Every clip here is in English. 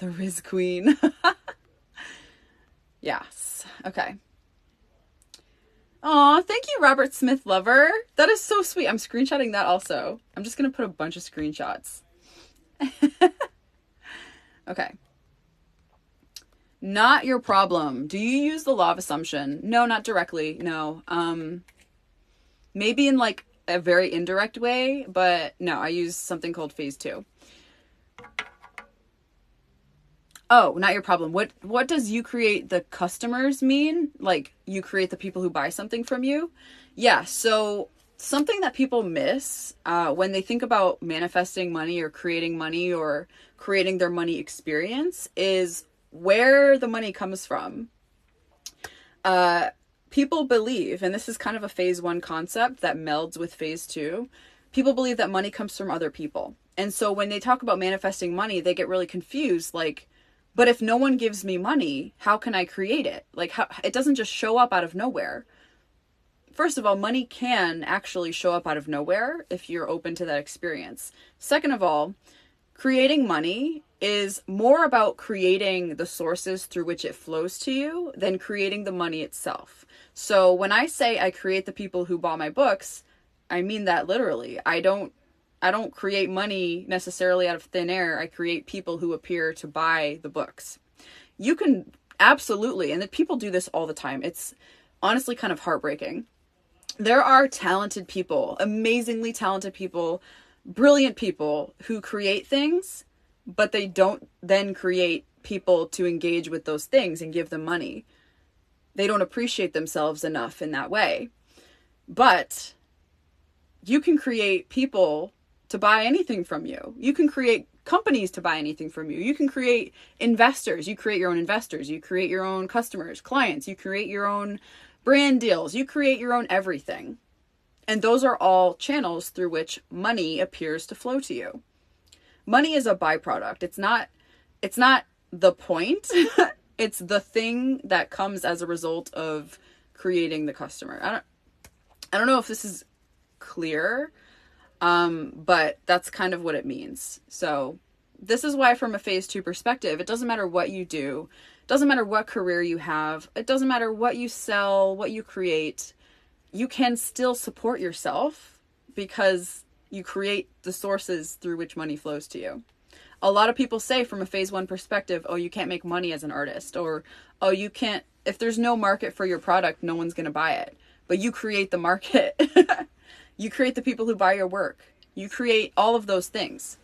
The Riz Queen. Yes. Okay. Aw, thank you, Robert Smith Lover. That is so sweet. I'm screenshotting that also. I'm just going to put a bunch of screenshots. Okay. Not your problem. Do you use the law of assumption? No, not directly. No. Maybe in like a very indirect way, but no, I use something called phase 2. Oh, not your problem. What does you create the customers mean? Like you create the people who buy something from you? Yeah, so something that people miss when they think about manifesting money or creating their money experience is where the money comes from. People believe, and this is kind of a phase 1 concept that melds with phase 2, people believe that money comes from other people. And so when they talk about manifesting money, they get really confused, like, but if no one gives me money, how can I create it? Like, how, it doesn't just show up out of nowhere. First of all, money can actually show up out of nowhere if you're open to that experience. Second of all, creating money is more about creating the sources through which it flows to you than creating the money itself. So when I say I create the people who bought my books, I mean that literally. I don't create money necessarily out of thin air. I create people who appear to buy the books. You can absolutely, and people do this all the time. It's honestly kind of heartbreaking. There are talented people, amazingly talented people, brilliant people who create things, but they don't then create people to engage with those things and give them money. They don't appreciate themselves enough in that way. But you can create people to buy anything from you. You can create companies to buy anything from you. You can create investors. You create your own investors. You create your own customers, clients. You create your own brand deals. You create your own everything. And those are all channels through which money appears to flow to you. Money is a byproduct. It's not the point. It's the thing that comes as a result of creating the customer. I don't know if this is clear, but that's kind of what it means. So this is why from a phase 2 perspective, it doesn't matter what you do. It doesn't matter what career you have. It doesn't matter what you sell, what you create. You can still support yourself because you create the sources through which money flows to you. A lot of people say from a phase 1 perspective, oh, you can't make money as an artist, or, oh, you can't, if there's no market for your product, no one's going to buy it. But you create the market. You create the people who buy your work. You create all of those things.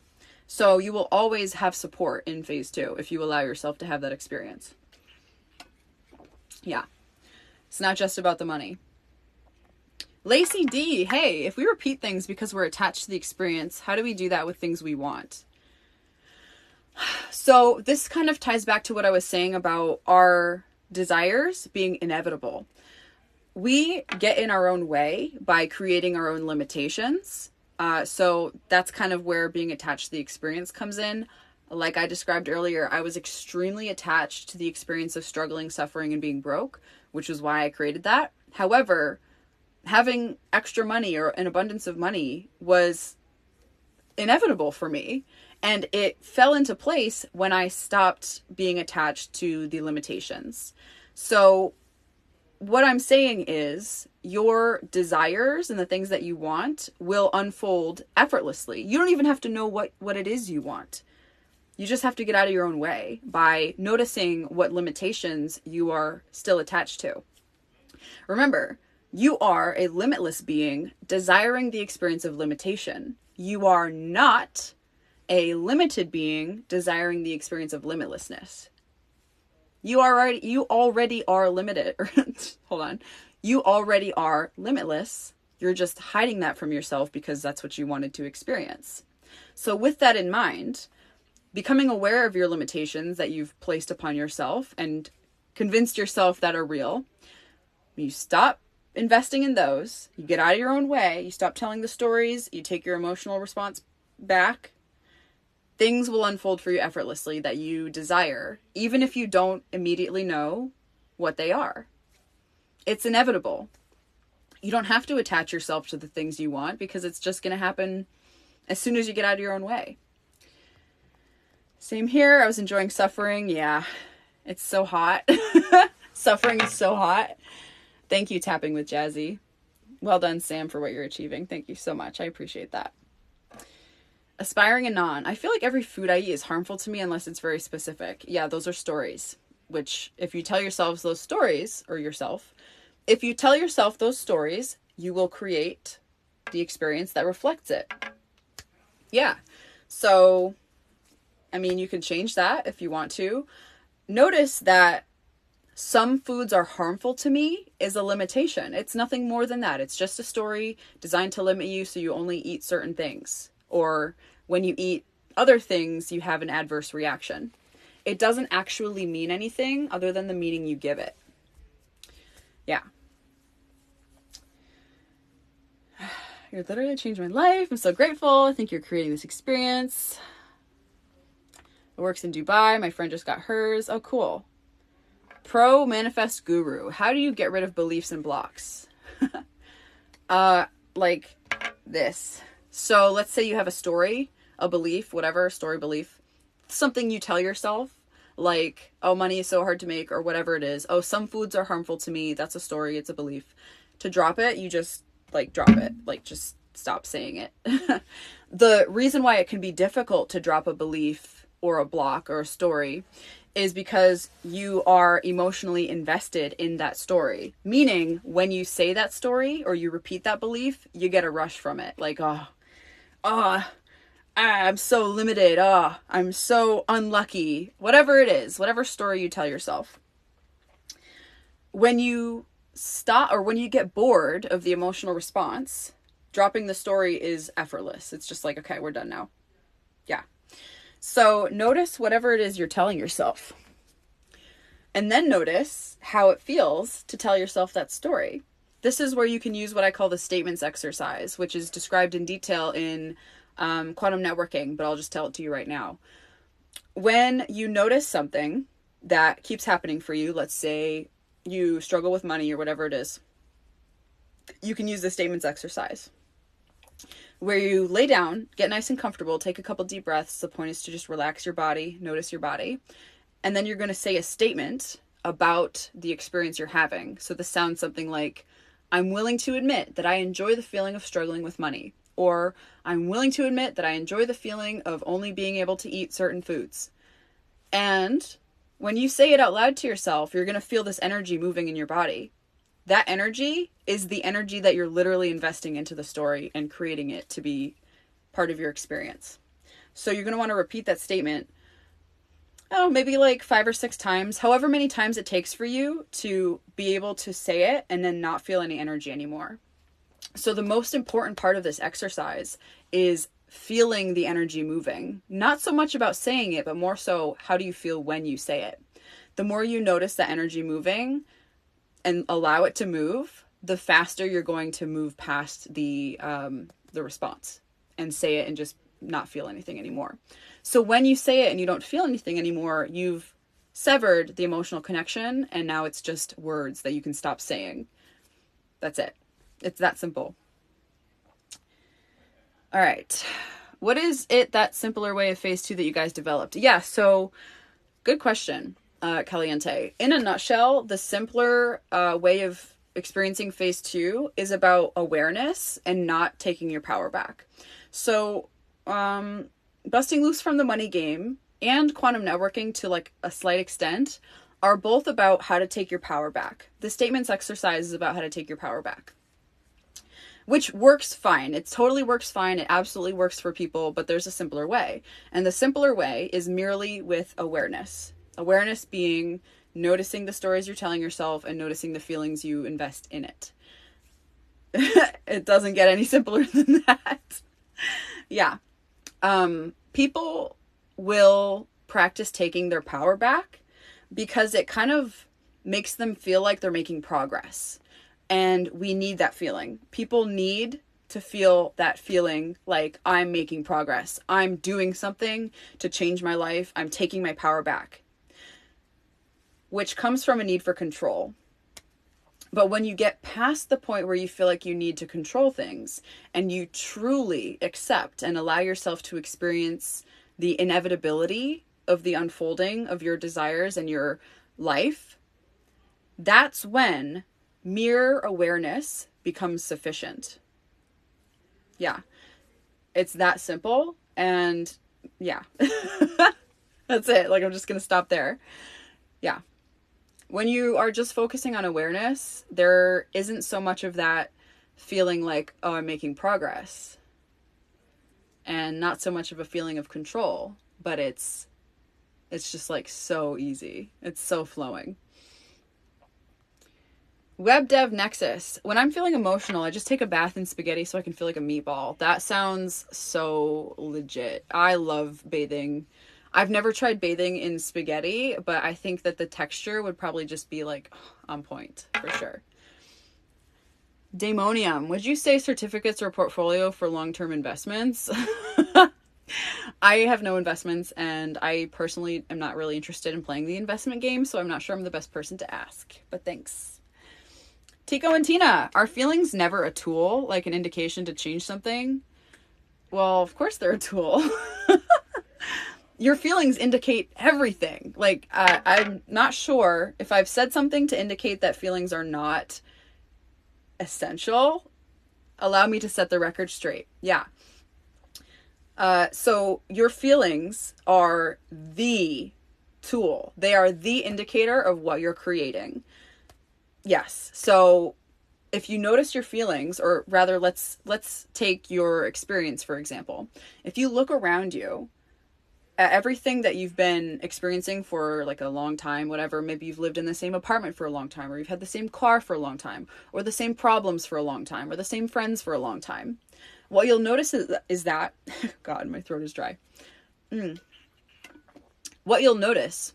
So you will always have support in phase 2 if you allow yourself to have that experience. Yeah. It's not just about the money. Lacey D, hey, if we repeat things because we're attached to the experience, how do we do that with things we want? So this kind of ties back to what I was saying about our desires being inevitable. We get in our own way by creating our own limitations. So that's kind of where being attached to the experience comes in. Like I described earlier, I was extremely attached to the experience of struggling, suffering, and being broke, which is why I created that. However, having extra money or an abundance of money was inevitable for me. And it fell into place when I stopped being attached to the limitations. So what I'm saying is your desires and the things that you want will unfold effortlessly. You don't even have to know what it is you want. You just have to get out of your own way by noticing what limitations you are still attached to. Remember, you are a limitless being desiring the experience of limitation. You are not a limited being desiring the experience of limitlessness. You already are limited. Hold on. You already are limitless. You're just hiding that from yourself because that's what you wanted to experience. So with that in mind, becoming aware of your limitations that you've placed upon yourself and convinced yourself that are real, you stop investing in those, you get out of your own way, you stop telling the stories, you take your emotional response back, things will unfold for you effortlessly that you desire, even if you don't immediately know what they are. It's inevitable. You don't have to attach yourself to the things you want because it's just going to happen as soon as you get out of your own way. Same here. I was enjoying suffering. Yeah, it's so hot. Suffering is so hot. Thank you, Tapping with Jazzy. Well done, Sam, for what you're achieving. Thank you so much. I appreciate that. Aspiring and non. I feel like every food I eat is harmful to me unless it's very specific. Yeah, those are stories. Which, if you tell yourselves those stories, or yourself, if you tell yourself those stories, you will create the experience that reflects it. Yeah. So, I mean, you can change that if you want to. Notice that some foods are harmful to me is a limitation. It's nothing more than that. It's just a story designed to limit you so you only eat certain things. Or when you eat other things, you have an adverse reaction. It doesn't actually mean anything other than the meaning you give it. Yeah. You're literally changed my life. I'm so grateful. I think you're creating this experience. It works in Dubai. My friend just got hers. Oh, cool. Pro manifest guru. How do you get rid of beliefs and blocks? Like this. So let's say you have a story, a belief, whatever, story, belief, something you tell yourself, like, oh, money is so hard to make, or whatever it is. Oh, some foods are harmful to me. That's a story. It's a belief. To drop it, you just like drop it. Like, just stop saying it. The reason why it can be difficult to drop a belief or a block or a story is because you are emotionally invested in that story. Meaning, when you say that story or you repeat that belief, you get a rush from it. Like, I'm so limited. I'm so unlucky. Whatever it is, whatever story you tell yourself. When you stop, or when you get bored of the emotional response, dropping the story is effortless. It's just like, okay, we're done now. Yeah. So notice whatever it is you're telling yourself. And then notice how it feels to tell yourself that story. This is where you can use what I call the statements exercise, which is described in detail in quantum networking, but I'll just tell it to you right now. When you notice something that keeps happening for you, let's say you struggle with money or whatever it is, you can use the statements exercise where you lay down, get nice and comfortable, take a couple deep breaths. The point is to just relax your body, notice your body. And then you're going to say a statement about the experience you're having. So this sounds something like, I'm willing to admit that I enjoy the feeling of struggling with money. Or I'm willing to admit that I enjoy the feeling of only being able to eat certain foods. And when you say it out loud to yourself, you're going to feel this energy moving in your body. That energy is the energy that you're literally investing into the story and creating it to be part of your experience. So you're going to want to repeat that statement, maybe like 5 or 6 times, however many times it takes for you to be able to say it and then not feel any energy anymore. So the most important part of this exercise is feeling the energy moving. Not so much about saying it, but more so, how do you feel when you say it? The more you notice the energy moving and allow it to move, the faster you're going to move past the response and say it and just not feel anything anymore. So when you say it and you don't feel anything anymore, you've severed the emotional connection, and now it's just words that you can stop saying. That's it. It's that simple. All right. What is it, that simpler way of phase 2 that you guys developed? Yeah, so good question, Caliente. In a nutshell, the simpler way of experiencing phase 2 is about awareness and not taking your power back. So busting loose from the money game and quantum networking, to like a slight extent, are both about how to take your power back. The statements exercise is about how to take your power back, which works fine. It totally works fine. It absolutely works for people, but there's a simpler way. And the simpler way is merely with awareness. Awareness being noticing the stories you're telling yourself and noticing the feelings you invest in it. It doesn't get any simpler than that. Yeah. People will practice taking their power back because it kind of makes them feel like they're making progress. And we need that feeling. People need to feel that feeling like, I'm making progress. I'm doing something to change my life. I'm taking my power back, which comes from a need for control. But when you get past the point where you feel like you need to control things and you truly accept and allow yourself to experience the inevitability of the unfolding of your desires and your life, that's when mere awareness becomes sufficient. Yeah. It's that simple. And yeah, that's it. Like, I'm just going to stop there. Yeah. When you are just focusing on awareness, there isn't so much of that feeling like, oh, I'm making progress, and not so much of a feeling of control, but it's just like so easy. It's so flowing. Web Dev Nexus. When I'm feeling emotional, I just take a bath in spaghetti so I can feel like a meatball. That sounds so legit. I love bathing. I've never tried bathing in spaghetti, but I think that the texture would probably just be like on point for sure. Daemonium. Would you say certificates or portfolio for long-term investments? I have no investments, and I personally am not really interested in playing the investment game, so I'm not sure I'm the best person to ask, but thanks. Tico and Tina, are feelings never a tool, like an indication to change something? Well, of course they're a tool. Your feelings indicate everything. Like, I'm not sure if I've said something to indicate that feelings are not essential. Allow me to set the record straight. Yeah. So your feelings are the tool. They are the indicator of what you're creating. Yes. So if you notice your feelings, or rather, let's take your experience, for example. If you look around you at everything that you've been experiencing for like a long time, whatever, maybe you've lived in the same apartment for a long time, or you've had the same car for a long time, or the same problems for a long time, or the same friends for a long time. What you'll notice is that, God, my throat is dry. What you'll notice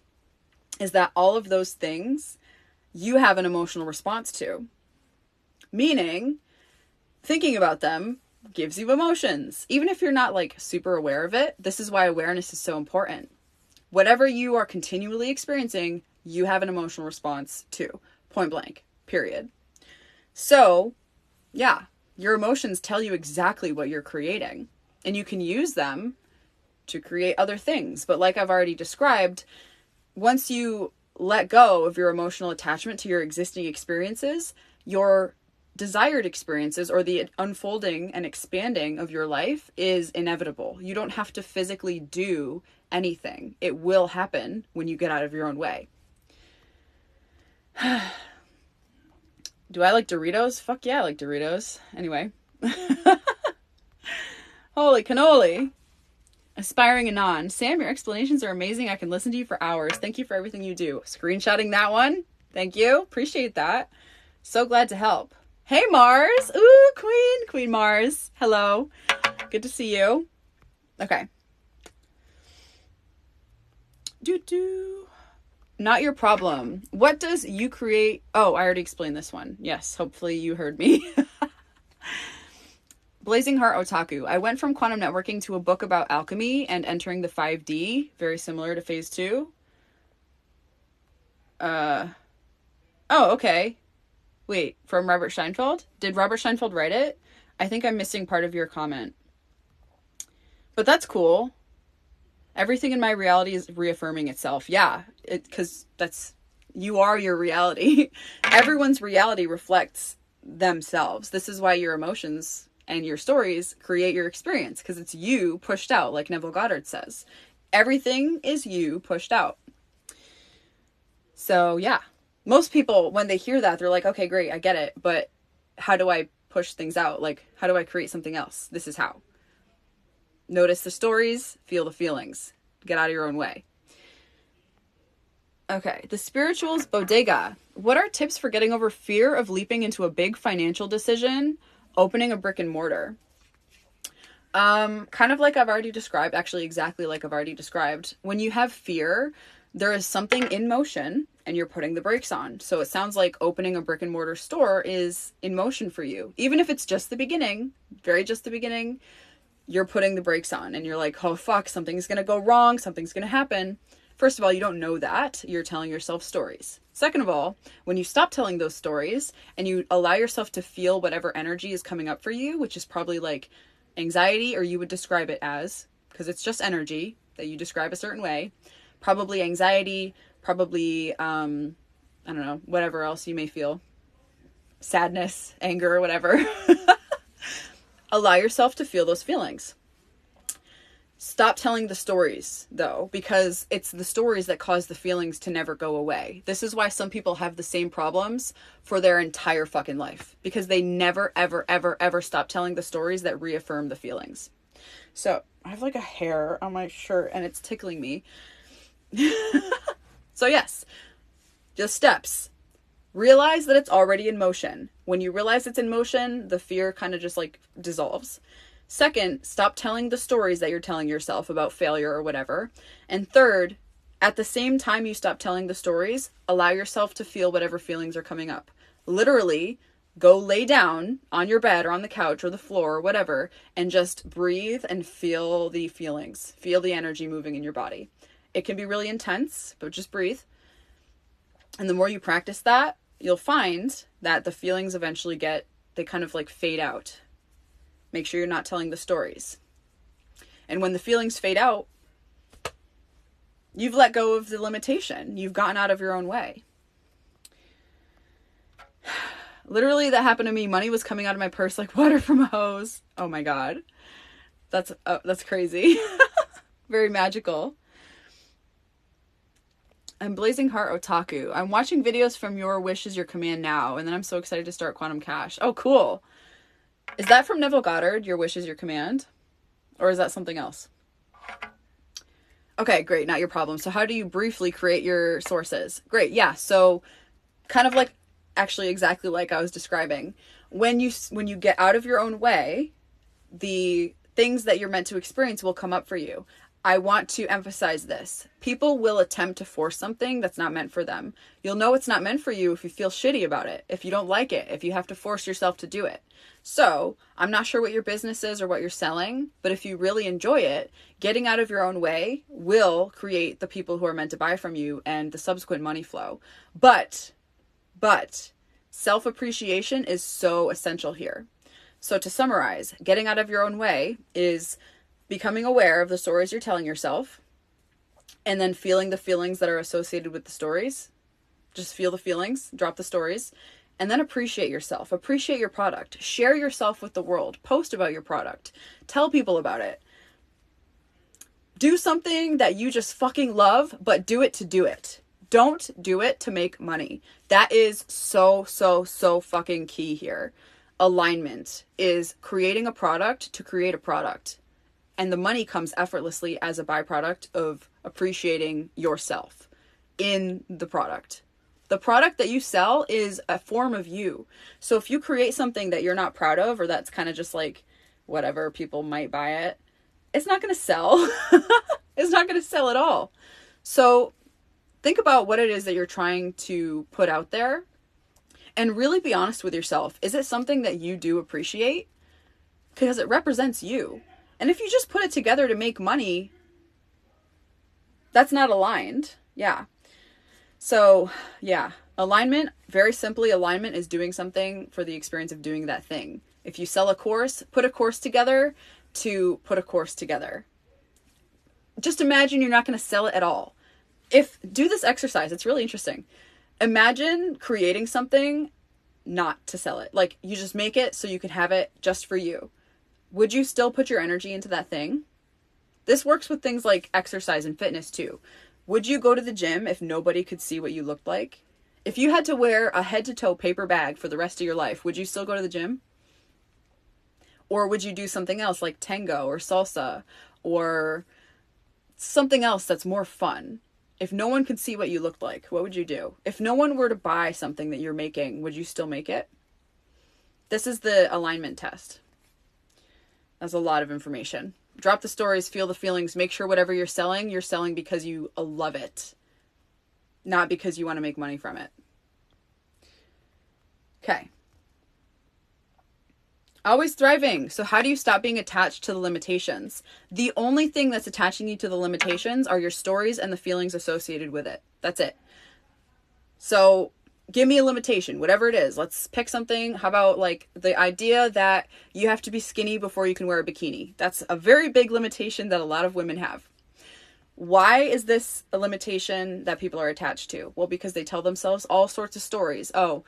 is that all of those things you have an emotional response to. Meaning, thinking about them gives you emotions. Even if you're not like super aware of it, this is why awareness is so important. Whatever you are continually experiencing, you have an emotional response to. Point blank. Period. So, yeah, your emotions tell you exactly what you're creating. And you can use them to create other things. But like I've already described, once you let go of your emotional attachment to your existing experiences, your desired experiences, or the unfolding and expanding of your life, is inevitable. You don't have to physically do anything. It will happen when you get out of your own way. Do I like Doritos? Fuck yeah, I like Doritos. Anyway. Holy cannoli. Aspiring Anon. Sam, your explanations are amazing. I can listen to you for hours. Thank you for everything you do. Screenshotting that one. Thank you. Appreciate that. So glad to help. Hey, Mars. Ooh, Queen Mars. Hello. Good to see you. Okay. Not your problem. What does you create? Oh, I already explained this one. Yes, hopefully you heard me. Blazing Heart Otaku. I went from quantum networking to a book about alchemy and entering the 5D, very similar to phase 2. Oh, okay. Wait, from Robert Scheinfeld? Did Robert Scheinfeld write it? I think I'm missing part of your comment. But that's cool. Everything in my reality is reaffirming itself. Yeah, because you are your reality. Everyone's reality reflects themselves. This is why your emotions and your stories create your experience, because it's you pushed out, like Neville Goddard says. Everything is you pushed out. So yeah, most people, when they hear that, they're like, okay, great, I get it, but how do I push things out? Like, how do I create something else? This is how. Notice the stories, feel the feelings. Get out of your own way. Okay, the Spirituals Bodega. What are tips for getting over fear of leaping into a big financial decision, opening a brick and mortar? Kind of like I've already described, actually exactly like I've already described. When you have fear, there is something in motion and you're putting the brakes on. So it sounds like opening a brick and mortar store is in motion for you. Even if it's just the beginning, very just the beginning, you're putting the brakes on and you're like, oh fuck, something's going to go wrong. Something's going to happen. First of all, you don't know that. You're telling yourself stories. Second of all, when you stop telling those stories and you allow yourself to feel whatever energy is coming up for you, which is probably like anxiety, or you would describe it as, because it's just energy that you describe a certain way. probably anxiety, probably, I don't know, whatever else you may feel. Sadness, anger, whatever. Allow yourself to feel those feelings. Stop telling the stories, though, because it's the stories that cause the feelings to never go away. This is why some people have the same problems for their entire fucking life, because they never, ever, ever, ever stop telling the stories that reaffirm the feelings. So I have like a hair on my shirt and it's tickling me. So yes, just steps. Realize that it's already in motion. When you realize it's in motion, the fear kind of just like dissolves. Second, stop telling the stories that you're telling yourself about failure or whatever. And third, at the same time you stop telling the stories, allow yourself to feel whatever feelings are coming up. Literally, go lay down on your bed or on the couch or the floor or whatever and just breathe and feel the feelings. Feel the energy moving in your body. It can be really intense, but just breathe. And the more you practice that, you'll find that the feelings eventually they kind of like fade out. Make sure you're not telling the stories. And when the feelings fade out, you've let go of the limitation. You've gotten out of your own way. Literally, that happened to me. Money was coming out of my purse like water from a hose. Oh my God. That's crazy. Very magical. I'm Blazing Heart Otaku. I'm watching videos from Your Wish is Your Command now, and then I'm so excited to start Quantum Cash. Oh, cool. Is that from Neville Goddard, Your Wish is Your Command? Or is that something else? Okay, great. Not your problem. So how do you briefly create your sources? Great. Yeah. So kind of like, actually exactly like I was describing. When you get out of your own way, the things that you're meant to experience will come up for you. I want to emphasize this. People will attempt to force something that's not meant for them. You'll know it's not meant for you if you feel shitty about it, if you don't like it, if you have to force yourself to do it. So, I'm not sure what your business is or what you're selling, but if you really enjoy it, getting out of your own way will create the people who are meant to buy from you and the subsequent money flow. But, self-appreciation is so essential here. So to summarize, getting out of your own way is becoming aware of the stories you're telling yourself, and then feeling the feelings that are associated with the stories. Just feel the feelings, drop the stories, and then appreciate yourself. Appreciate your product. Share yourself with the world. Post about your product. Tell people about it. Do something that you just fucking love, but do it to do it. Don't do it to make money. That is so fucking key here. Alignment is creating a product to create a product. And the money comes effortlessly as a byproduct of appreciating yourself in the product. The product that you sell is a form of you. So if you create something that you're not proud of, or that's kind of just like whatever, people might buy it, it's not going to sell. It's not going to sell at all. So think about what it is that you're trying to put out there and really be honest with yourself. Is it something that you do appreciate? Because it represents you. And if you just put it together to make money, that's not aligned. Yeah. So, yeah. Alignment, very simply, alignment is doing something for the experience of doing that thing. If you sell a course, put a course together to put a course together. Just imagine you're not going to sell it at all. Do this exercise, it's really interesting. Imagine creating something not to sell it. Like, you just make it so you can have it just for you. Would you still put your energy into that thing? This works with things like exercise and fitness too. Would you go to the gym if nobody could see what you looked like? If you had to wear a head-to-toe paper bag for the rest of your life, would you still go to the gym? Or would you do something else like tango or salsa or something else that's more fun? If no one could see what you looked like, what would you do? If no one were to buy something that you're making, would you still make it? This is the alignment test. That's a lot of information. Drop the stories, feel the feelings, make sure whatever you're selling because you love it, not because you want to make money from it. Okay. Always thriving. So how do you stop being attached to the limitations? The only thing that's attaching you to the limitations are your stories and the feelings associated with it. That's it. So give me a limitation, whatever it is. Let's pick something. How about like the idea that you have to be skinny before you can wear a bikini? That's a very big limitation that a lot of women have. Why is this a limitation that people are attached to? Well, because they tell themselves all sorts of stories. Oh,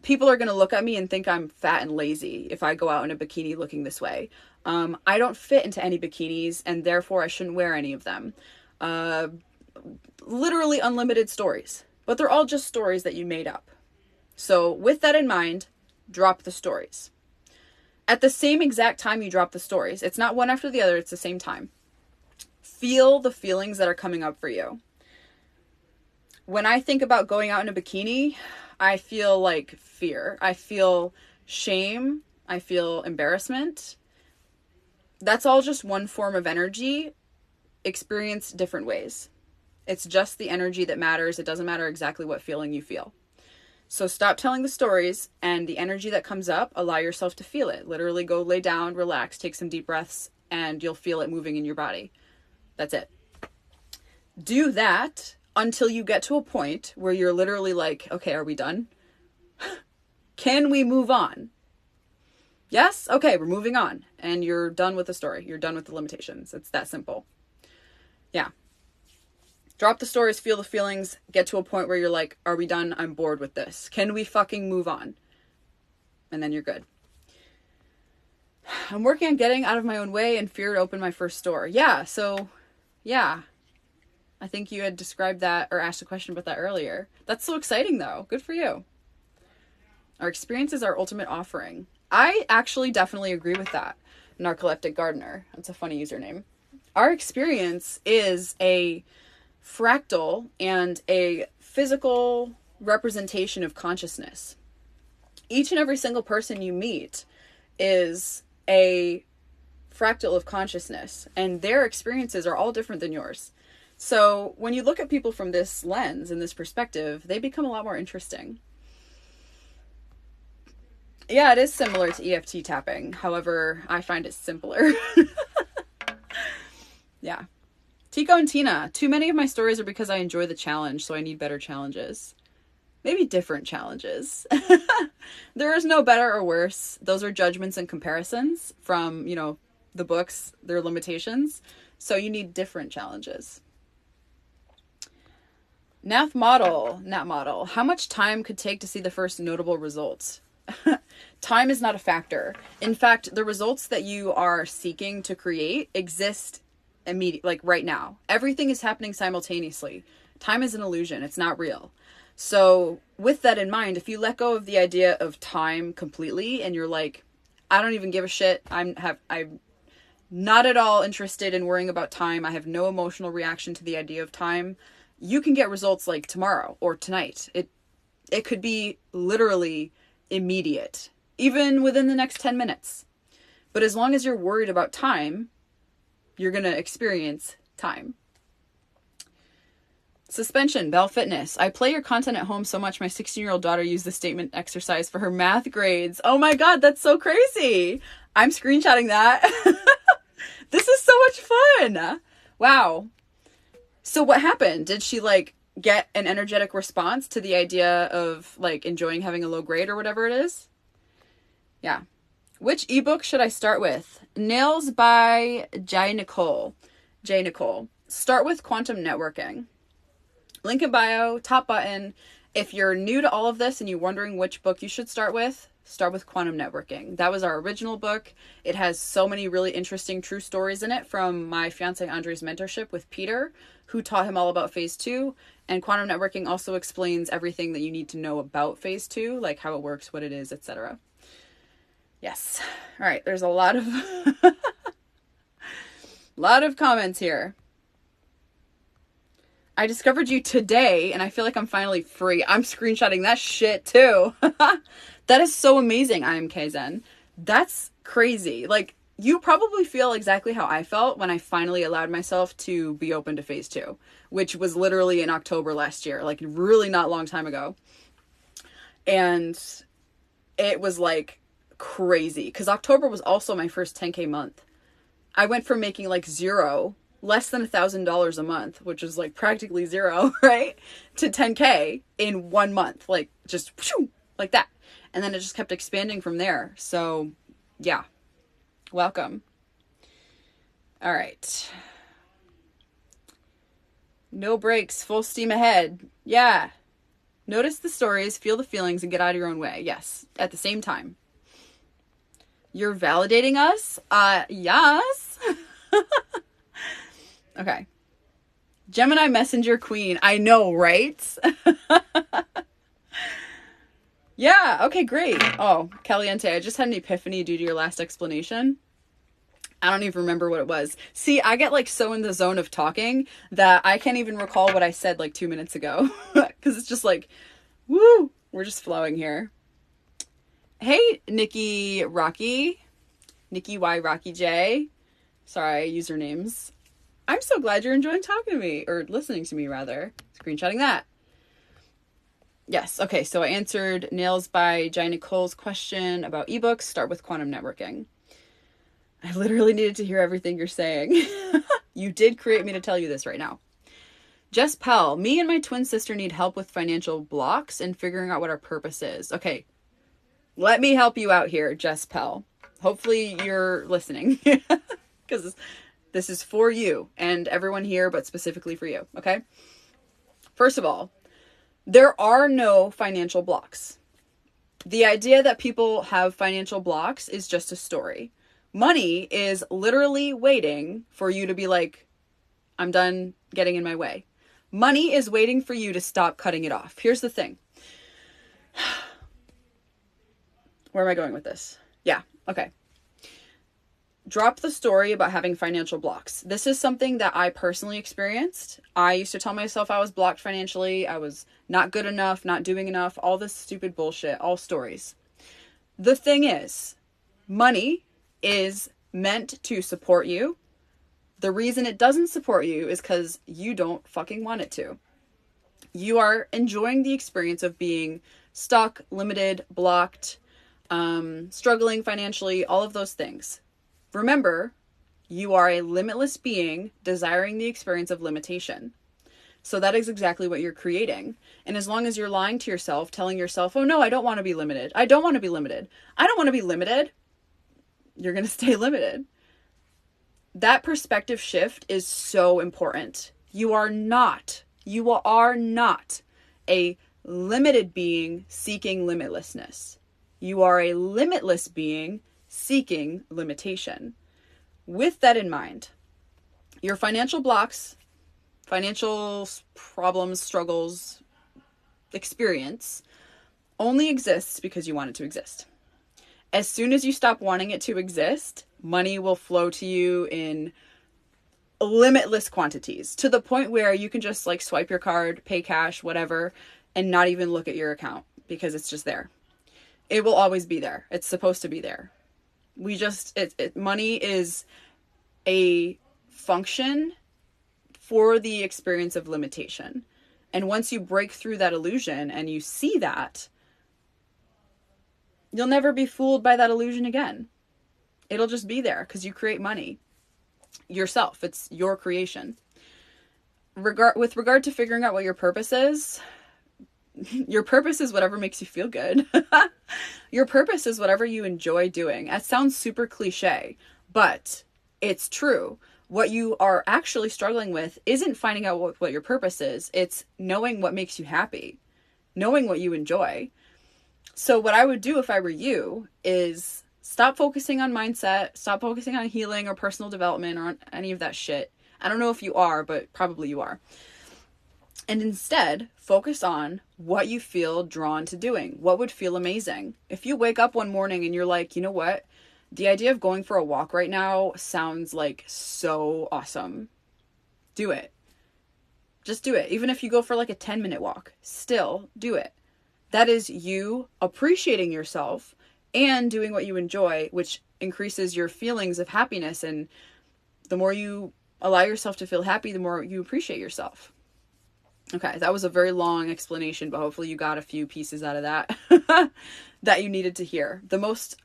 people are going to look at me and think I'm fat and lazy if I go out in a bikini looking this way. I don't fit into any bikinis, and therefore I shouldn't wear any of them. Literally unlimited stories. But they're all just stories that you made up. So with that in mind, drop the stories. At the same exact time you drop the stories, it's not one after the other, it's the same time. Feel the feelings that are coming up for you. When I think about going out in a bikini, I feel like fear. I feel shame. I feel embarrassment. That's all just one form of energy, experienced different ways. It's just the energy that matters. It doesn't matter exactly what feeling you feel. So stop telling the stories, and the energy that comes up, allow yourself to feel it. Literally go lay down, relax, take some deep breaths, and you'll feel it moving in your body. That's it. Do that until you get to a point where you're literally like, okay, are we done? Can we move on? Yes? Okay, we're moving on. And you're done with the story. You're done with the limitations. It's that simple. Yeah. Drop the stories, feel the feelings, get to a point where you're like, are we done? I'm bored with this. Can we fucking move on? And then you're good. I'm working on getting out of my own way and fear to open my first store. Yeah, so, yeah. I think you had described that or asked a question about that earlier. That's so exciting, though. Good for you. Our experience is our ultimate offering. I actually definitely agree with that. Narcoleptic Gardener. That's a funny username. Our experience is a fractal and a physical representation of consciousness. Each and every single person you meet is a fractal of consciousness, and their experiences are all different than yours. So when you look at people from this lens and this perspective, they become a lot more interesting. Yeah, it is similar to EFT tapping. However, I find it simpler. Yeah. Tico and Tina, too many of my stories are because I enjoy the challenge, so I need better challenges. Maybe different challenges. There is no better or worse. Those are judgments and comparisons from, the books, their limitations. So you need different challenges. Nat model. How much time could take to see the first notable results? Time is not a factor. In fact, the results that you are seeking to create exist immediately, like right now. Everything is happening simultaneously. Time is an illusion. It's not real. So with that in mind, if you let go of the idea of time completely and you're like, I don't even give a shit. I'm not at all interested in worrying about time. I have no emotional reaction to the idea of time. You can get results like tomorrow or tonight. It could be literally immediate, even within the next 10 minutes. But as long as you're worried about time, you're going to experience time. Suspension, Bell Fitness. I play your content at home so much my 16-year-old daughter used the statement exercise for her math grades. Oh my God, that's so crazy. I'm screenshotting that. This is so much fun. Wow. So what happened? Did she get an energetic response to the idea of enjoying having a low grade or whatever it is? Yeah. Which ebook should I start with? Nails by J. Nicole. Start with Quantum Networking. Link in bio, top button. If you're new to all of this and you're wondering which book you should start with Quantum Networking. That was our original book. It has so many really interesting true stories in it from my fiance Andre's mentorship with Peter, who taught him all about phase 2. And Quantum Networking also explains everything that you need to know about phase 2, like how it works, what it is, etc. Yes. All right. There's a lot of lot of comments here. I discovered you today and I feel like I'm finally free. I'm screenshotting that shit too. That is so amazing, IMK Zen. That's crazy. You probably feel exactly how I felt when I finally allowed myself to be open to phase 2, which was literally in October last year, really not a long time ago. And it was crazy because October was also my first 10K month. I went from making zero, less than $1,000 a month, which is practically zero, right? To 10K in 1 month, just whoosh, like that. And then it just kept expanding from there. So yeah, welcome. All right. No brakes, full steam ahead. Yeah. Notice the stories, feel the feelings, and get out of your own way. Yes, at the same time. You're validating us? Yes. Okay. Gemini Messenger Queen. I know, right? Yeah, okay, great. Oh, Caliente, I just had an epiphany due to your last explanation. I don't even remember what it was. See, I get like so in the zone of talking that I can't even recall what I said like 2 minutes ago. Because it's just like, woo, we're just flowing here. Hey, Nikki Rocky. Nikki Y Rocky J. Sorry, usernames. I'm so glad you're enjoying talking to me, or listening to me rather. Screenshotting that. Yes, okay, so I answered Nails by Jai Nicole's question about ebooks. Start with quantum networking. I literally needed to hear everything you're saying. You did create me to tell you this right now. Jess Pell, me and my twin sister need help with financial blocks and figuring out what our purpose is. Okay, let me help you out here, Jess Pell. Hopefully you're listening, because this is for you and everyone here, but specifically for you, okay? First of all, there are no financial blocks. The idea that people have financial blocks is just a story. Money is literally waiting for you to be like, I'm done getting in my way. Money is waiting for you to stop cutting it off. Here's the thing. Where am I going with this? Yeah, okay. Drop the story about having financial blocks. This is something that I personally experienced. I used to tell myself I was blocked financially. I was not good enough, not doing enough, all this stupid bullshit, all stories. The thing is, money is meant to support you. The reason it doesn't support you is because you don't fucking want it to. You are enjoying the experience of being stuck, limited, blocked, struggling financially, all of those things. Remember, you are a limitless being desiring the experience of limitation. So that is exactly what you're creating. And as long as you're lying to yourself, telling yourself, oh no, I don't want to be limited. I don't want to be limited. I don't want to be limited. You're going to stay limited. That perspective shift is so important. You are not a limited being seeking limitlessness. You are a limitless being seeking limitation. With that in mind, your financial blocks, financial problems, struggles, experience only exists because you want it to exist. As soon as you stop wanting it to exist, money will flow to you in limitless quantities, to the point where you can just like swipe your card, pay cash, whatever, and not even look at your account because it's just there. It will always be there. It's supposed to be there. Money is a function for the experience of limitation. And once you break through that illusion and you see that, you'll never be fooled by that illusion again. It'll just be there because you create money yourself. It's your creation. With regard to figuring out what your purpose is whatever makes you feel good. Your purpose is whatever you enjoy doing. That sounds super cliche, but it's true. What you are actually struggling with isn't finding out what your purpose is. It's knowing what makes you happy, knowing what you enjoy. So what I would do if I were you is stop focusing on mindset, stop focusing on healing or personal development or on any of that shit. I don't know if you are, but probably you are. And instead, focus on what you feel drawn to doing. What would feel amazing? If you wake up one morning and you're like, you know what? The idea of going for a walk right now sounds like so awesome. Do it. Just do it. Even if you go for like a 10-minute walk, still do it. That is you appreciating yourself and doing what you enjoy, which increases your feelings of happiness. And the more you allow yourself to feel happy, the more you appreciate yourself. Okay, that was a very long explanation, but hopefully you got a few pieces out of that that you needed to hear.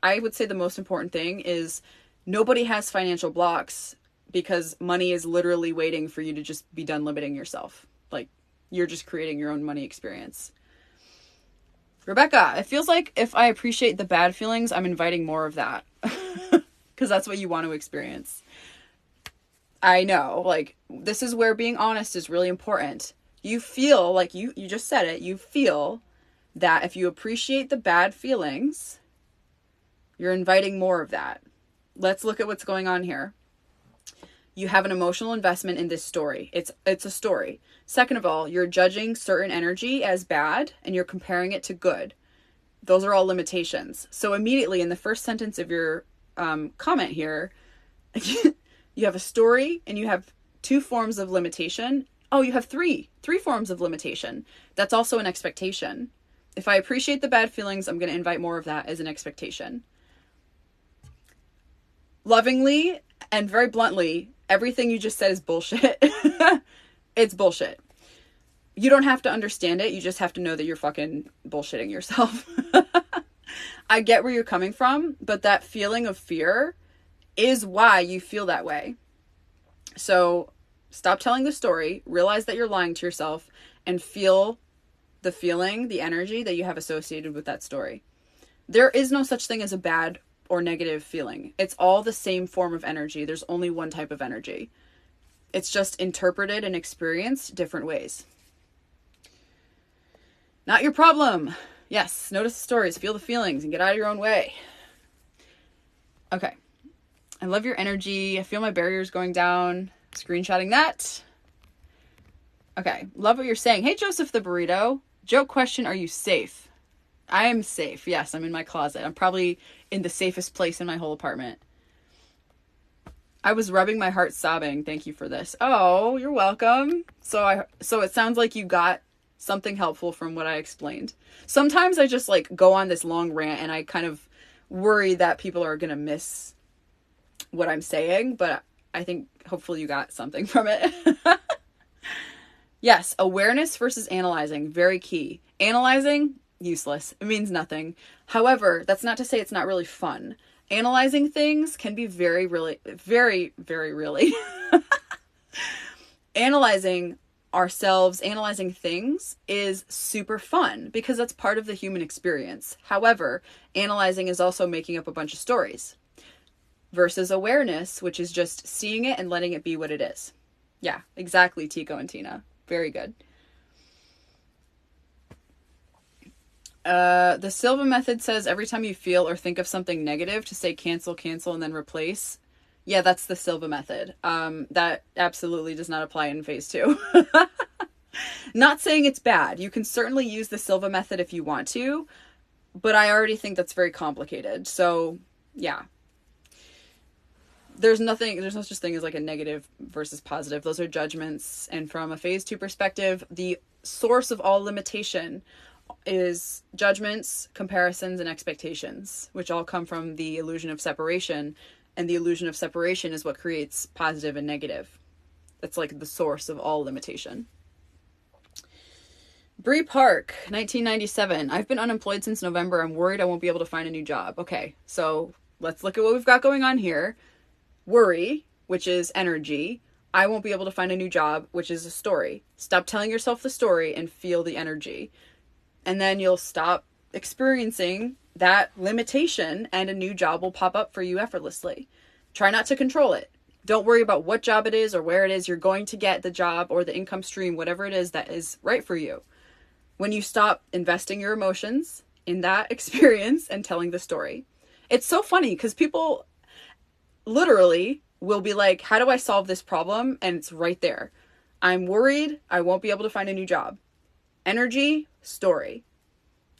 I would say the most important thing is nobody has financial blocks because money is literally waiting for you to just be done limiting yourself. Like, you're just creating your own money experience. Rebecca, it feels like if I appreciate the bad feelings, I'm inviting more of that because that's what you want to experience. I know, like, this is where being honest is really important. You feel like you just said it, you feel that if you appreciate the bad feelings, you're inviting more of that. Let's look at what's going on here. You have an emotional investment in this story. It's a story. Second of all, you're judging certain energy as bad and you're comparing it to good. Those are all limitations. So immediately in the first sentence of your comment here, you have a story and you have two forms of limitation. Oh, you have three forms of limitation. That's also an expectation. If I appreciate the bad feelings, I'm going to invite more of that as an expectation. Lovingly and very bluntly, everything you just said is bullshit. It's bullshit. You don't have to understand it. You just have to know that you're fucking bullshitting yourself. I get where you're coming from, but that feeling of fear is why you feel that way. So stop telling the story, realize that you're lying to yourself, and feel the feeling, the energy that you have associated with that story. There is no such thing as a bad or negative feeling. It's all the same form of energy. There's only one type of energy. It's just interpreted and experienced different ways. Not your problem. Yes, notice the stories, feel the feelings, and get out of your own way. Okay. I love your energy. I feel my barriers going down. Screenshotting that. Okay. Love what you're saying. Hey, Joseph the Burrito. Joke question, are you safe? I am safe. Yes, I'm in my closet. I'm probably in the safest place in my whole apartment. I was rubbing my heart sobbing. Thank you for this. Oh, you're welcome. So it sounds like you got something helpful from what I explained. Sometimes I just like go on this long rant and I kind of worry that people are going to miss what I'm saying, but I think hopefully you got something from it. Yes, awareness versus analyzing, very key. Analyzing, useless. It means nothing. However, that's not to say it's not really fun. Analyzing things can be very, really, very, very, really. Analyzing ourselves, analyzing things is super fun because that's part of the human experience. However, analyzing is also making up a bunch of stories. Versus awareness, which is just seeing it and letting it be what it is. Yeah, exactly, Tico and Tina. Very good. The Silva method says every time you feel or think of something negative to say cancel, cancel, and then replace. Yeah, that's the Silva method. That absolutely does not apply in phase 2. Not saying it's bad. You can certainly use the Silva method if you want to, but I already think that's very complicated. So, yeah. There's no such thing as like a negative versus positive. Those are judgments. And from a phase 2 perspective, the source of all limitation is judgments, comparisons, and expectations, which all come from the illusion of separation. And the illusion of separation is what creates positive and negative. That's like the source of all limitation. Bree Park, 1997. I've been unemployed since November. I'm worried I won't be able to find a new job. Okay, so let's look at what we've got going on here. Worry, which is energy. I won't be able to find a new job, which is a story. Stop telling yourself the story and feel the energy. And then you'll stop experiencing that limitation and a new job will pop up for you effortlessly. Try not to control it. Don't worry about what job it is or where it is. You're going to get the job or the income stream, whatever it is that is right for you. When you stop investing your emotions in that experience and telling the story. It's so funny because people literally will be like, how do I solve this problem? And it's right there. I'm worried I won't be able to find a new job. Energy, story.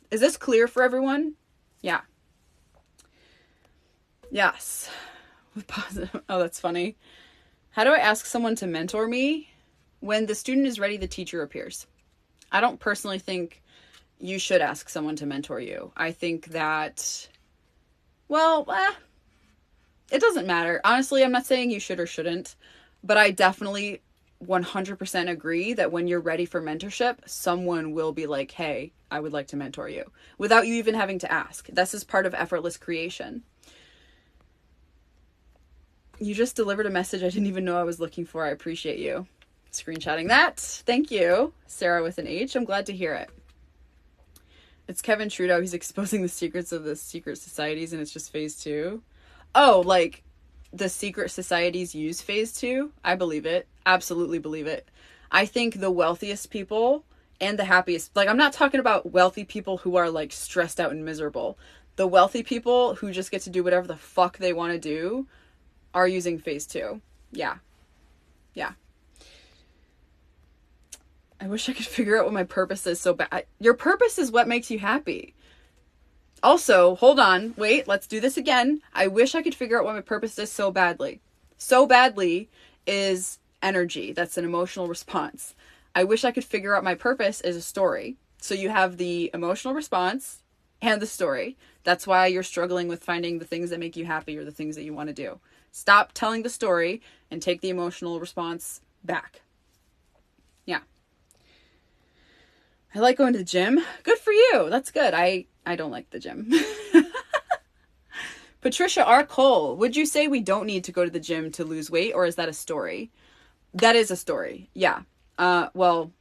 Is this clear for everyone? Yeah. Yes. Oh, that's funny. How do I ask someone to mentor me? When the student is ready, the teacher appears. I don't personally think you should ask someone to mentor you. I think that, well, it doesn't matter. Honestly, I'm not saying you should or shouldn't, but I definitely 100% agree that when you're ready for mentorship, someone will be like, hey, I would like to mentor you without you even having to ask. This is part of effortless creation. You just delivered a message I didn't even know I was looking for. I appreciate you. Screenshotting that. Thank you, Sarah with an H. I'm glad to hear it. It's Kevin Trudeau. He's exposing the secrets of the secret societies and it's just phase 2. Oh, like the secret societies use phase 2. I believe it. Absolutely believe it. I think the wealthiest people and the happiest, like I'm not talking about wealthy people who are like stressed out and miserable. The wealthy people who just get to do whatever the fuck they want to do are using phase 2. Yeah. Yeah. I wish I could figure out what my purpose is so bad. Your purpose is what makes you happy. Also, hold on, wait, let's do this again. I wish I could figure out what my purpose is so badly. So badly is energy. That's an emotional response. I wish I could figure out my purpose is a story. So you have the emotional response and the story. That's why you're struggling with finding the things that make you happy or the things that you want to do. Stop telling the story and take the emotional response back. Yeah. I like going to the gym. Good for you. That's good. I don't like the gym. Patricia R. Cole, would you say we don't need to go to the gym to lose weight, or is that a story? That is a story. Yeah. Well,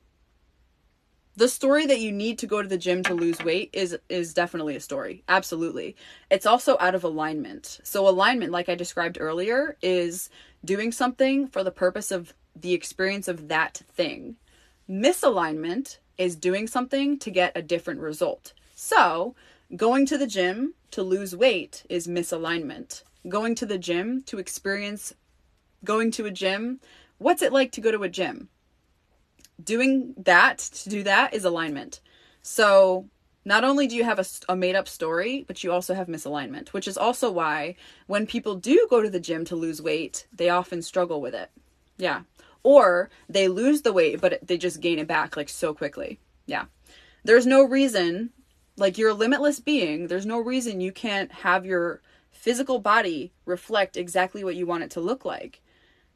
the story that you need to go to the gym to lose weight is definitely a story. Absolutely. It's also out of alignment. So alignment, like I described earlier, is doing something for the purpose of the experience of that thing. Misalignment is doing something to get a different result. So going to the gym to lose weight is misalignment. Going to the gym to experience going to a gym, what's it like to go to a gym? Doing that, to do that is alignment. So not only do you have a made up story, but you also have misalignment, which is also why when people do go to the gym to lose weight, they often struggle with it. Yeah. Or they lose the weight, but they just gain it back like so quickly. Yeah. There's no reason, like you're a limitless being, there's no reason you can't have your physical body reflect exactly what you want it to look like.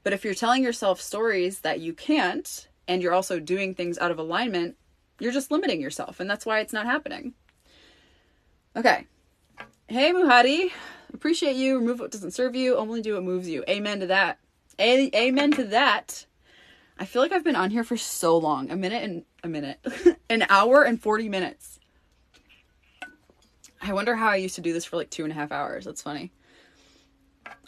But if you're telling yourself stories that you can't, and you're also doing things out of alignment, you're just limiting yourself. And that's why it's not happening. Okay. Hey, Muhadi. Appreciate you. Remove what doesn't serve you. Only do what moves you. Amen to that. Amen to that. I feel like I've been on here for so long. An hour and 40 minutes. I wonder how I used to do this for like 2.5 hours. That's funny.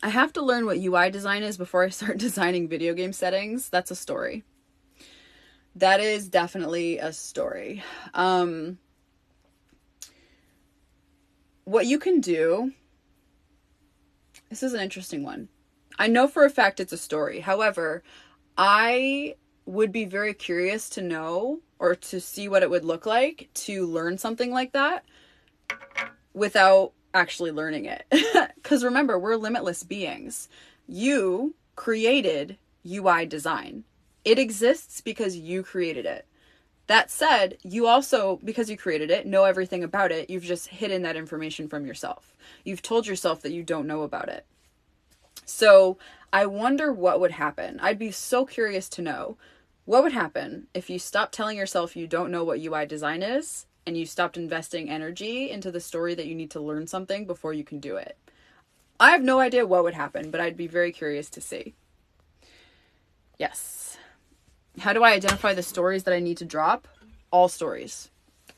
I have to learn what UI design is before I start designing video game settings. That's a story. That is definitely a story. What you can do, this is an interesting one. I know for a fact it's a story. However, I would be very curious to know or to see what it would look like to learn something like that without actually learning it. Because remember, we're limitless beings. You created UI design. It exists because you created it. That said, you also, because you created it, know everything about it. You've just hidden that information from yourself. You've told yourself that you don't know about it. So I wonder what would happen. I'd be so curious to know what would happen if you stopped telling yourself you don't know what UI design is and you stopped investing energy into the story that you need to learn something before you can do it. I have no idea what would happen, but I'd be very curious to see. Yes. How do I identify the stories that I need to drop? All stories.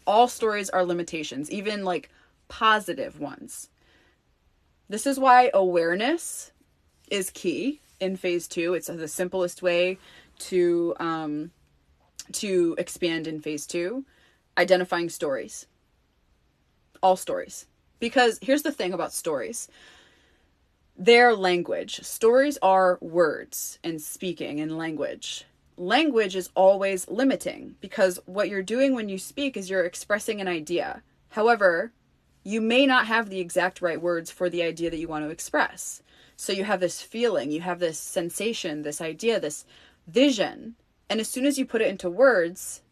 All stories are limitations, even like positive ones. This is why awareness is key in phase 2. It's the simplest way to expand in phase 2. Identifying stories. All stories. Because here's the thing about stories. They're language. Stories are words and speaking and language. Language is always limiting because what you're doing when you speak is you're expressing an idea. However, you may not have the exact right words for the idea that you want to express. So you have this feeling, you have this sensation, this idea, this vision. And as soon as you put it into words,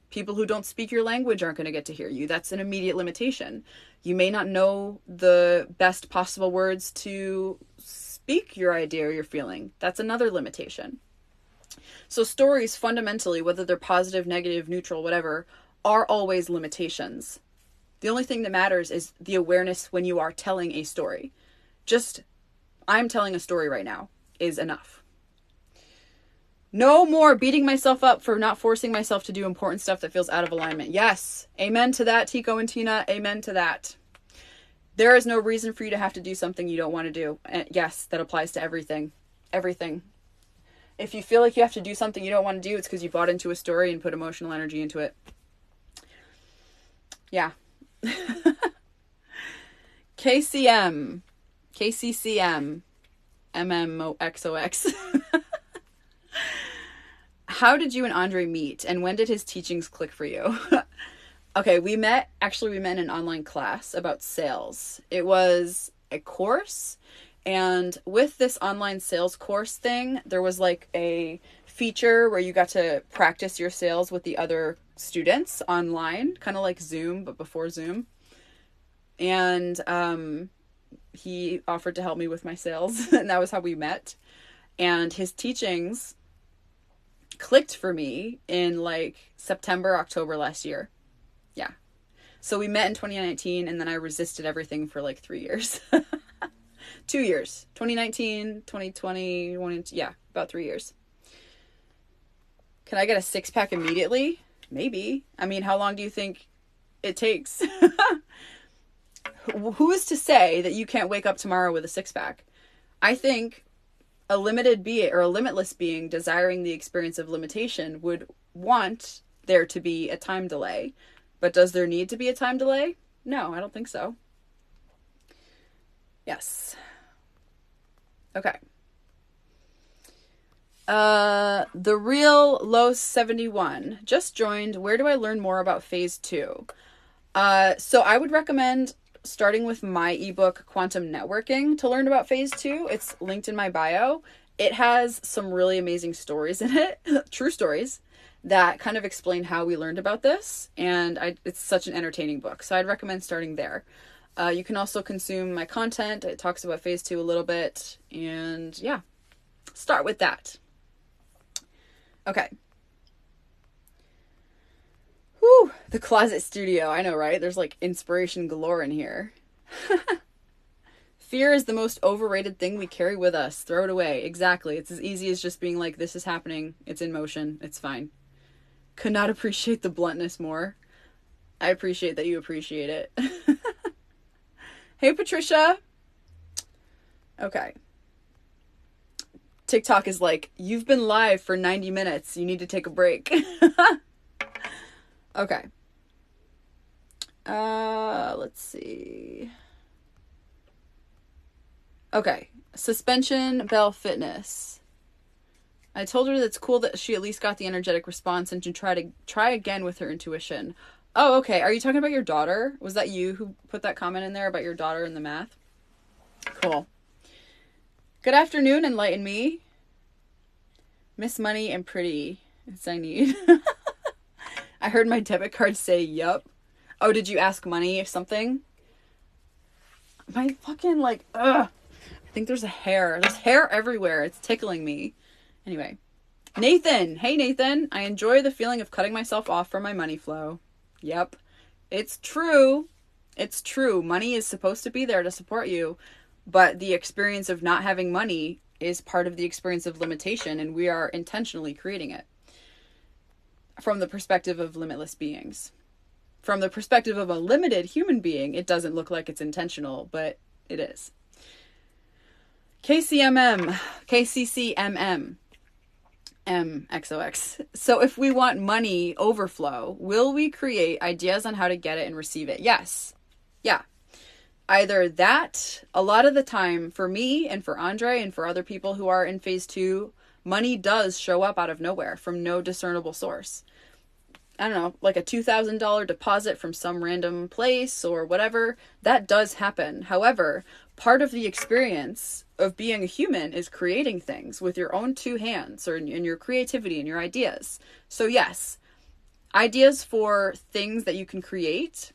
people who don't speak your language aren't going to get to hear you. That's an immediate limitation. You may not know the best possible words to speak your idea or your feeling. That's another limitation. So stories fundamentally, whether they're positive, negative, neutral, whatever, are always limitations. The only thing that matters is the awareness when you are telling a story. Just, I'm telling a story right now is enough. No more beating myself up for not forcing myself to do important stuff that feels out of alignment. Yes. Amen to that, Tico and Tina. Amen to that. There is no reason for you to have to do something you don't want to do. And yes, that applies to everything. Everything. If you feel like you have to do something you don't want to do, it's because you bought into a story and put emotional energy into it. Yeah. KCM. KCCM. MMOXOX. How did you and Andre meet, and when did his teachings click for you? Okay, we met in an online class about sales. It was a course, and with this online sales course thing, there was like a feature where you got to practice your sales with the other students online, kind of like Zoom, but before Zoom. And he offered to help me with my sales, and that was how we met. And his teachings clicked for me in like September, October last year. Yeah. So we met in 2019, and then I resisted everything for like 3 years. 2 years. 2019, 2020, yeah, about 3 years. Can I get a 6-pack immediately? Maybe. I mean, how long do you think it takes? Who is to say that you can't wake up tomorrow with a 6-pack? I think a limited being or a limitless being desiring the experience of limitation would want there to be a time delay. But does there need to be a time delay? No, I don't think so. Yes. Okay. The Real Low 71 just joined. Where do I learn more about phase 2? So I would recommend starting with my ebook, Quantum Networking, to learn about phase 2. It's linked in my bio. It has some really amazing stories in it, true stories, that kind of explain how we learned about this. And it's such an entertaining book. So I'd recommend starting there. You can also consume my content. It talks about phase 2 a little bit. And yeah, start with that. Okay. Whew, the closet studio. I know, right? There's like inspiration galore in here. Fear is the most overrated thing we carry with us. Throw it away. Exactly. It's as easy as just being like, this is happening. It's in motion. It's fine. Could not appreciate the bluntness more. I appreciate that you appreciate it. Hey, Patricia. Okay. TikTok is like, you've been live for 90 minutes. You need to take a break. Okay. Let's see. Okay. Suspension Bell Fitness. I told her that it's cool that she at least got the energetic response and to try again with her intuition. Oh, okay. Are you talking about your daughter? Was that you who put that comment in there about your daughter and the math? Cool. Good afternoon, enlighten me. Miss Money and Pretty. Yes, I need. I heard my debit card say, yup. Oh, did you ask Money or something? My fucking, like, ugh. I think there's a hair. There's hair everywhere. It's tickling me. Anyway. Nathan. Hey, Nathan. I enjoy the feeling of cutting myself off from my money flow. Yep. It's true. It's true. Money is supposed to be there to support you. But the experience of not having money is part of the experience of limitation, and we are intentionally creating it. From the perspective of limitless beings. From the perspective of a limited human being, it doesn't look like it's intentional, but it is. KCMM, KCCMM, MXOX. So if we want money overflow, will we create ideas on how to get it and receive it? Yes. Yeah. Either that, a lot of the time, for me and for Andre and for other people who are in phase 2, money does show up out of nowhere from no discernible source. I don't know, like a $2,000 deposit from some random place or whatever. That does happen. However, part of the experience of being a human is creating things with your own 2 hands, or in your creativity and your ideas. So yes, ideas for things that you can create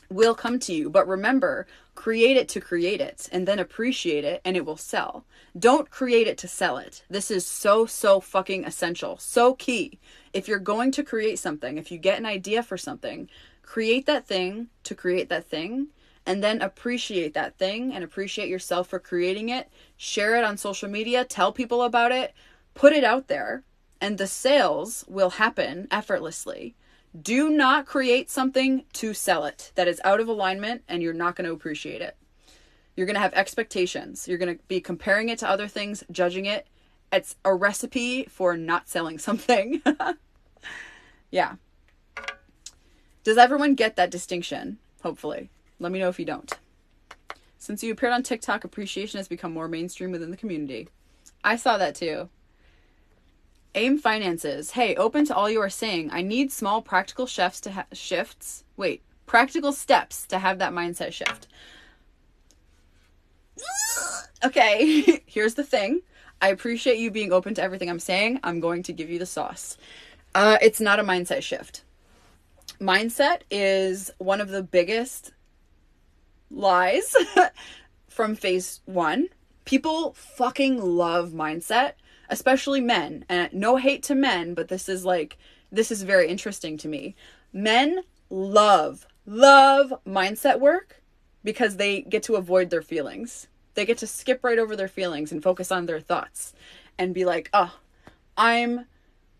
will come to you. But remember, create it to create it, and then appreciate it, and it will sell. Don't create it to sell it. This is so fucking essential. So key. If you're going to create something, if you get an idea for something, create that thing to create that thing, and then appreciate that thing and appreciate yourself for creating it. Share it on social media, tell people about it, put it out there, and the sales will happen effortlessly. Do not create something to sell it that is out of alignment, and you're not going to appreciate it. You're going to have expectations. You're going to be comparing it to other things, judging it. It's a recipe for not selling something. Yeah. Does everyone get that distinction? Hopefully. Let me know if you don't. Since you appeared on TikTok, appreciation has become more mainstream within the community. I saw that too. AIM Finances. Hey, open to all you are saying. I need small practical practical steps to have that mindset shift. Okay, here's the thing. I appreciate you being open to everything I'm saying. I'm going to give you the sauce. It's not a mindset shift. Mindset is one of the biggest lies from phase one. People fucking love mindset, especially men. And no hate to men, but this is very interesting to me. Men love mindset work because they get to avoid their feelings. They get to skip right over their feelings and focus on their thoughts and be like, oh, I'm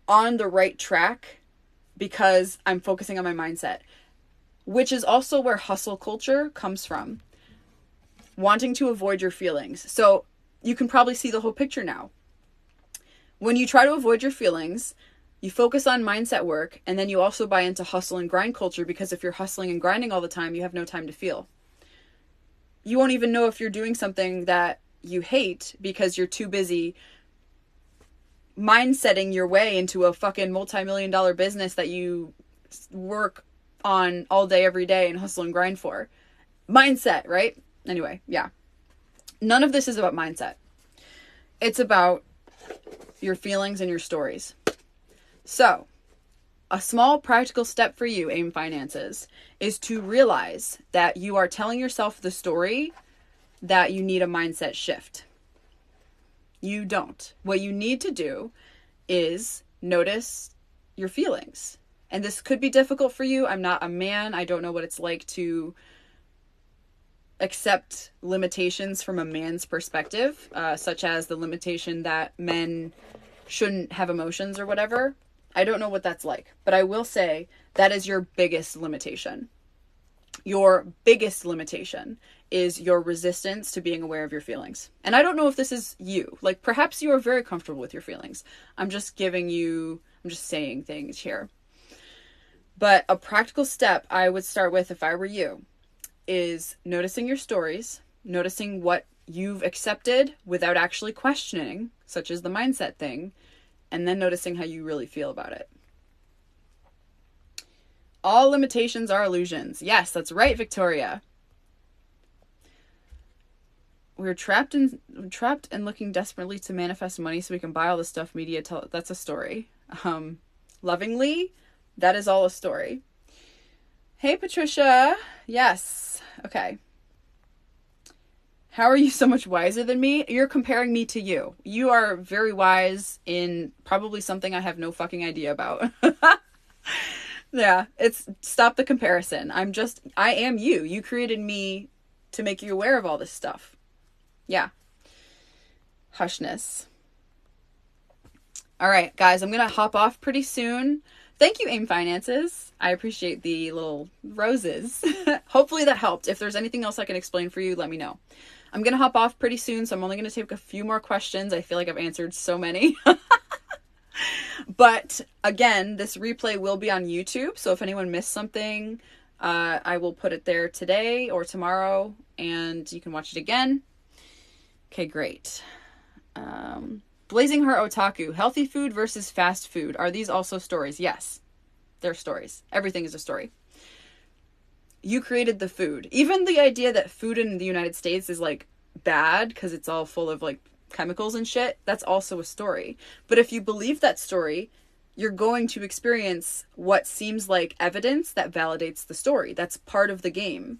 on the right track because I'm focusing on my mindset, which is also where hustle culture comes from. Wanting to avoid your feelings. So you can probably see the whole picture now. When you try to avoid your feelings, you focus on mindset work, and then you also buy into hustle and grind culture, because if you're hustling and grinding all the time, you have no time to feel. You won't even know if you're doing something that you hate because you're too busy mindsetting your way into a fucking multi-million-dollar business that you work on all day, every day, and hustle and grind for. Mindset, right? Anyway, yeah. None of this is about mindset. It's about your feelings and your stories. So, a small practical step for you, AIM Finances, is to realize that you are telling yourself the story that you need a mindset shift. You don't. What you need to do is notice your feelings. And this could be difficult for you. I'm not a man. I don't know what it's like to accept limitations from a man's perspective, such as the limitation that men shouldn't have emotions or whatever. I don't know what that's like, but I will say that is your biggest limitation. Your biggest limitation is your resistance to being aware of your feelings. And I don't know if this is you. Like, perhaps you are very comfortable with your feelings. I'm just saying things here. But a practical step I would start with if I were you is noticing your stories, noticing what you've accepted without actually questioning, such as the mindset thing, and then noticing how you really feel about it. All limitations are illusions. Yes, that's right, Victoria. We're trapped and looking desperately to manifest money so we can buy all the stuff media tell. That's a story. Lovingly, that is all a story. Hey, Patricia. Yes. Okay. How are you so much wiser than me? You're comparing me to you. You are very wise in probably something I have no fucking idea about. Yeah, stop the comparison. I am you. You created me to make you aware of all this stuff. Yeah. Hushness. All right, guys, I'm going to hop off pretty soon. Thank you, AIM Finances. I appreciate the little roses. Hopefully that helped. If there's anything else I can explain for you, let me know. I'm going to hop off pretty soon, so I'm only going to take a few more questions. I feel like I've answered so many. But again, this replay will be on YouTube, so if anyone missed something, I will put it there today or tomorrow, and you can watch it again. Okay, great. Blazing Heart Otaku, healthy food versus fast food. Are these also stories? Yes, they're stories. Everything is a story. You created the food. Even the idea that food in the United States is like bad because it's all full of like chemicals and shit, that's also a story. But if you believe that story, you're going to experience what seems like evidence that validates the story. That's part of the game.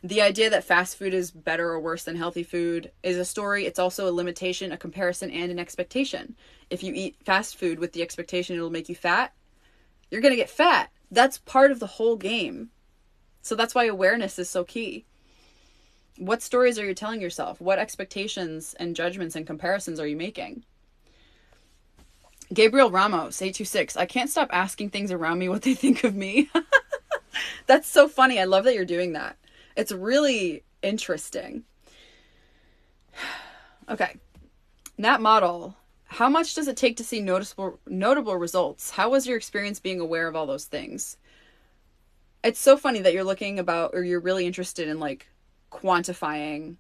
The idea that fast food is better or worse than healthy food is a story. It's also a limitation, a comparison, and an expectation. If you eat fast food with the expectation it'll make you fat, you're going to get fat. That's part of the whole game. So that's why awareness is so key. What stories are you telling yourself? What expectations and judgments and comparisons are you making? Gabriel Ramos, 826. I can't stop asking things around me what they think of me. That's so funny. I love that you're doing that. It's really interesting. Okay. Nat Model. How much does it take to see notable results? How was your experience being aware of all those things? It's so funny that you're looking about, or you're really interested in like quantifying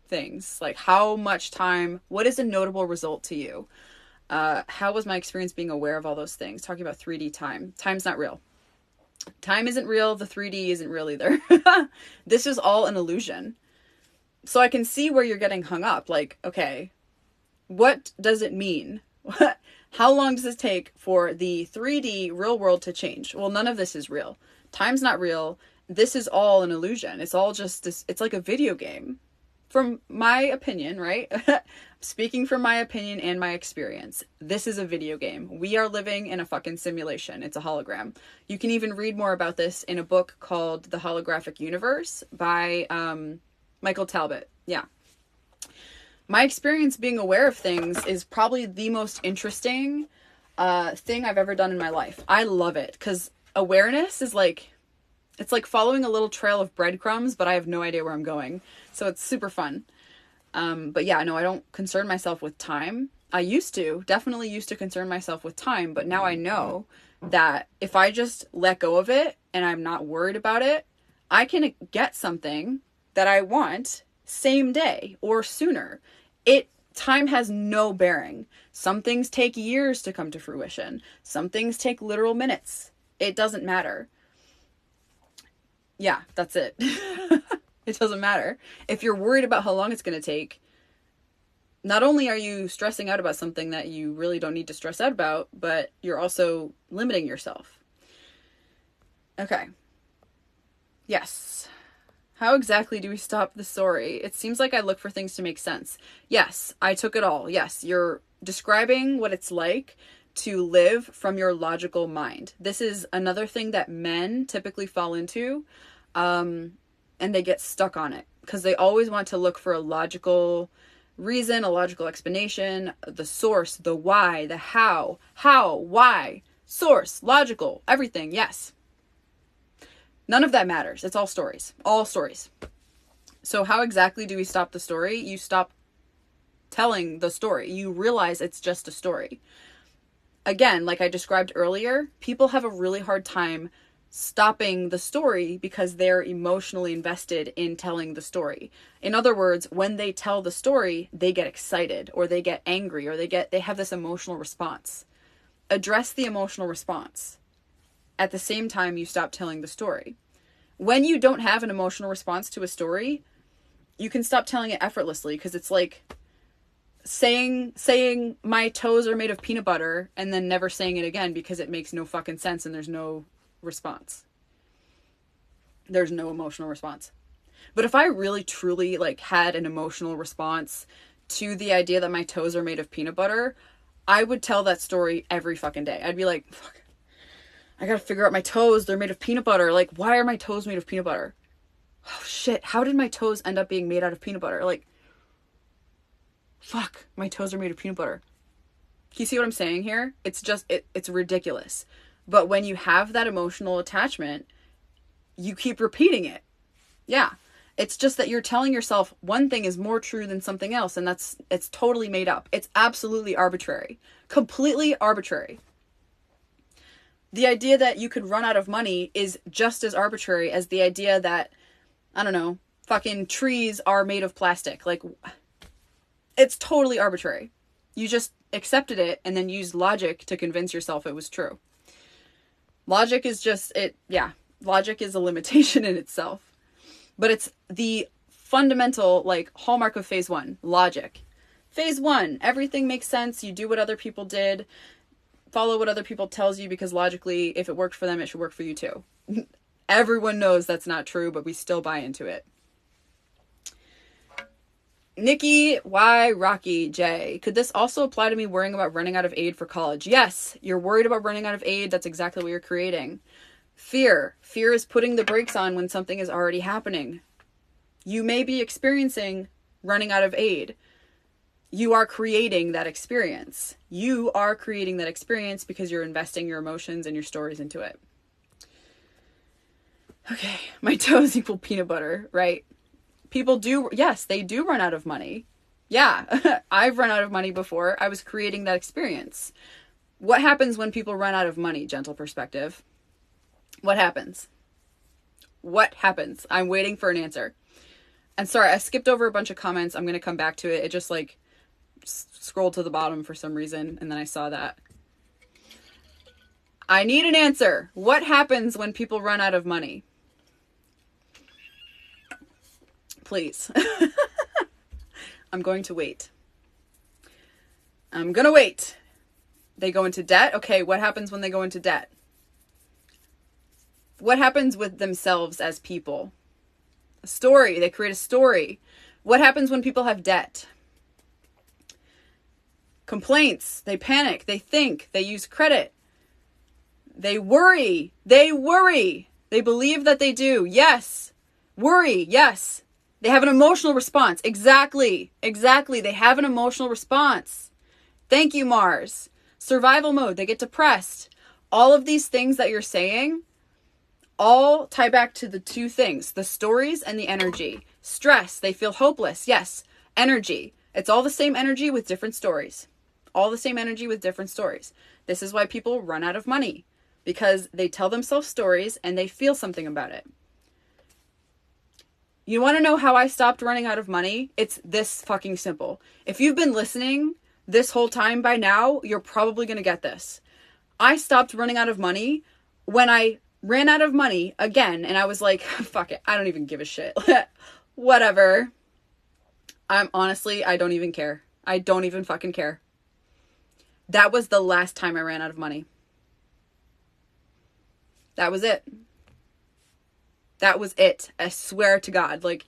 things. Like how much time, what is a notable result to you? How was my experience being aware of all those things? Talking about 3D time. Time's not real. Time isn't real. The 3D isn't real either. This is all an illusion. So I can see where you're getting hung up. Like, okay, what does it mean? How long does it take for the 3D real world to change? Well, none of this is real. Time's not real. This is all an illusion. It's all just this, it's like a video game. From my opinion, right? Speaking from my opinion and my experience, this is a video game. We are living in a fucking simulation. It's a hologram. You can even read more about this in a book called The Holographic Universe by Michael Talbot. Yeah. My experience being aware of things is probably the most interesting thing I've ever done in my life. I love it because awareness is like, it's like following a little trail of breadcrumbs, but I have no idea where I'm going. So it's super fun. But yeah, no, I don't concern myself with time. I definitely used to concern myself with time, but now I know that if I just let go of it and I'm not worried about it, I can get something that I want same day or sooner. Time has no bearing. Some things take years to come to fruition. Some things take literal minutes. It doesn't matter. Yeah, that's it. It doesn't matter. If you're worried about how long it's going to take, not only are you stressing out about something that you really don't need to stress out about, but you're also limiting yourself. Okay. Yes. How exactly do we stop the story? It seems like I look for things to make sense. Yes, I took it all. Yes, you're describing what it's like to live from your logical mind. This is another thing that men typically fall into, and they get stuck on it because they always want to look for a logical reason, a logical explanation, the source, the why, the how, why, source, logical, everything. Yes. None of that matters. It's all stories. All stories. So how exactly do we stop the story? You stop telling the story. You realize it's just a story. Again, like I described earlier, people have a really hard time stopping the story because they're emotionally invested in telling the story. In other words, when they tell the story, they get excited or they get angry or they have this emotional response. Address the emotional response. At the same time, you stop telling the story. When you don't have an emotional response to a story, you can stop telling it effortlessly because it's like saying my toes are made of peanut butter and then never saying it again because it makes no fucking sense and there's no response. There's no emotional response. But if I really truly like had an emotional response to the idea that my toes are made of peanut butter, I would tell that story every fucking day. I'd be like, fuck, I gotta figure out my toes. They're made of peanut butter. Like, why are my toes made of peanut butter? Oh shit, how did my toes end up being made out of peanut butter? Like, fuck, my toes are made of peanut butter. Can you see what I'm saying here? It's just, it's ridiculous. But when you have that emotional attachment, you keep repeating it. Yeah. It's just that you're telling yourself one thing is more true than something else, and it's totally made up. It's absolutely arbitrary. Completely arbitrary. The idea that you could run out of money is just as arbitrary as the idea that, I don't know, fucking trees are made of plastic. Like, it's totally arbitrary. You just accepted it and then used logic to convince yourself it was true. Logic is just, logic is a limitation in itself. But it's the fundamental, like, hallmark of phase one, logic. Phase one, everything makes sense. You do what other people did. Follow what other people tells you because logically, if it worked for them, it should work for you too. Everyone knows that's not true, but we still buy into it. Nikki Y. Rocky J. Could this also apply to me worrying about running out of aid for college? Yes, you're worried about running out of aid. That's exactly what you're creating. Fear. Fear is putting the brakes on when something is already happening. You may be experiencing running out of aid. you are creating that experience. You are creating that experience because you're investing your emotions and your stories into it. Okay, my toes equal peanut butter, right? People do, yes, they do run out of money. Yeah, I've run out of money before. I was creating that experience. What happens when people run out of money, gentle perspective? What happens? What happens? I'm waiting for an answer. And sorry, I skipped over a bunch of comments. I'm going to come back to it. It just like scrolled to the bottom for some reason, and then I saw that. I need an answer. What happens when people run out of money? Please. I'm going to wait. I'm going to wait. They go into debt. Okay, what happens when they go into debt? What happens with themselves as people? A story. They create a story. What happens when people have debt? Complaints. They panic. They think. They use credit. They worry. They worry. They believe that they do. Yes. Worry. Yes. They have an emotional response. Exactly. Exactly. They have an emotional response. Thank you, Mars. Survival mode. They get depressed. All of these things that you're saying all tie back to the two things, the stories and the energy. Stress. They feel hopeless. Yes. Energy. It's all the same energy with different stories. All the same energy with different stories. This is why people run out of money, because they tell themselves stories and they feel something about it. You want to know how I stopped running out of money? It's this fucking simple. If you've been listening this whole time by now, you're probably going to get this. I stopped running out of money when I ran out of money again, and I was like, fuck it, I don't even give a shit. Whatever. I don't even care. I don't even fucking care. That was the last time I ran out of money. That was it. That was it. I swear to God. Like,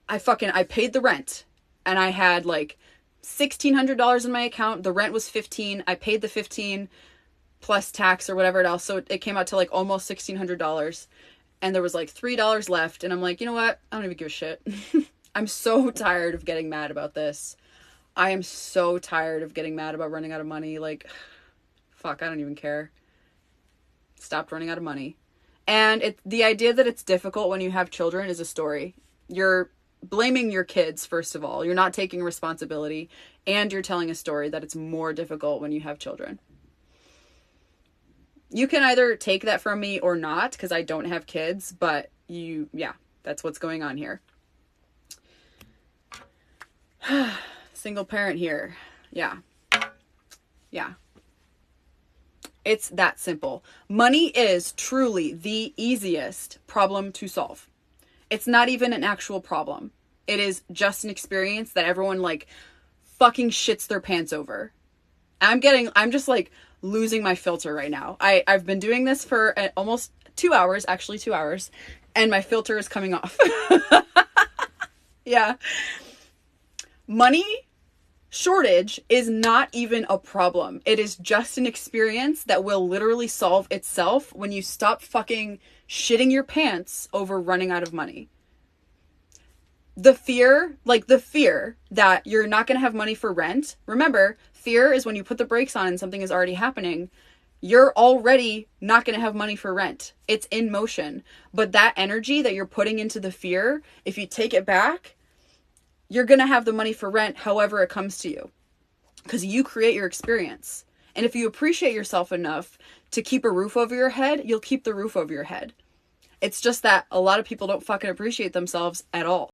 I paid the rent, and I had like $1,600 in my account. The rent was $1,500. I paid the $1,500 plus tax or whatever else. So it came out to like almost $1,600, and there was like $3 left. And I'm like, you know what? I don't even give a shit. I'm so tired of getting mad about this. I am so tired of getting mad about running out of money. Like, fuck, I don't even care. Stopped running out of money. And the idea that it's difficult when you have children is a story. You're blaming your kids, first of all. You're not taking responsibility. And you're telling a story that it's more difficult when you have children. You can either take that from me or not, because I don't have kids. But that's what's going on here. Single parent here. Yeah. It's that simple. Money is truly the easiest problem to solve. It's not even an actual problem. It is just an experience that everyone like fucking shits their pants over. I'm just like losing my filter right now. I've been doing this for almost 2 hours, actually 2 hours, and my filter is coming off. Yeah. Money shortage is not even a problem. It is just an experience that will literally solve itself when you stop fucking shitting your pants over running out of money. The fear that you're not going to have money for rent. Remember, fear is when you put the brakes on and something is already happening. You're already not going to have money for rent. It's in motion. But that energy that you're putting into the fear, if you take it back, you're going to have the money for rent however it comes to you, because you create your experience. And if you appreciate yourself enough to keep a roof over your head, you'll keep the roof over your head. It's just that a lot of people don't fucking appreciate themselves at all.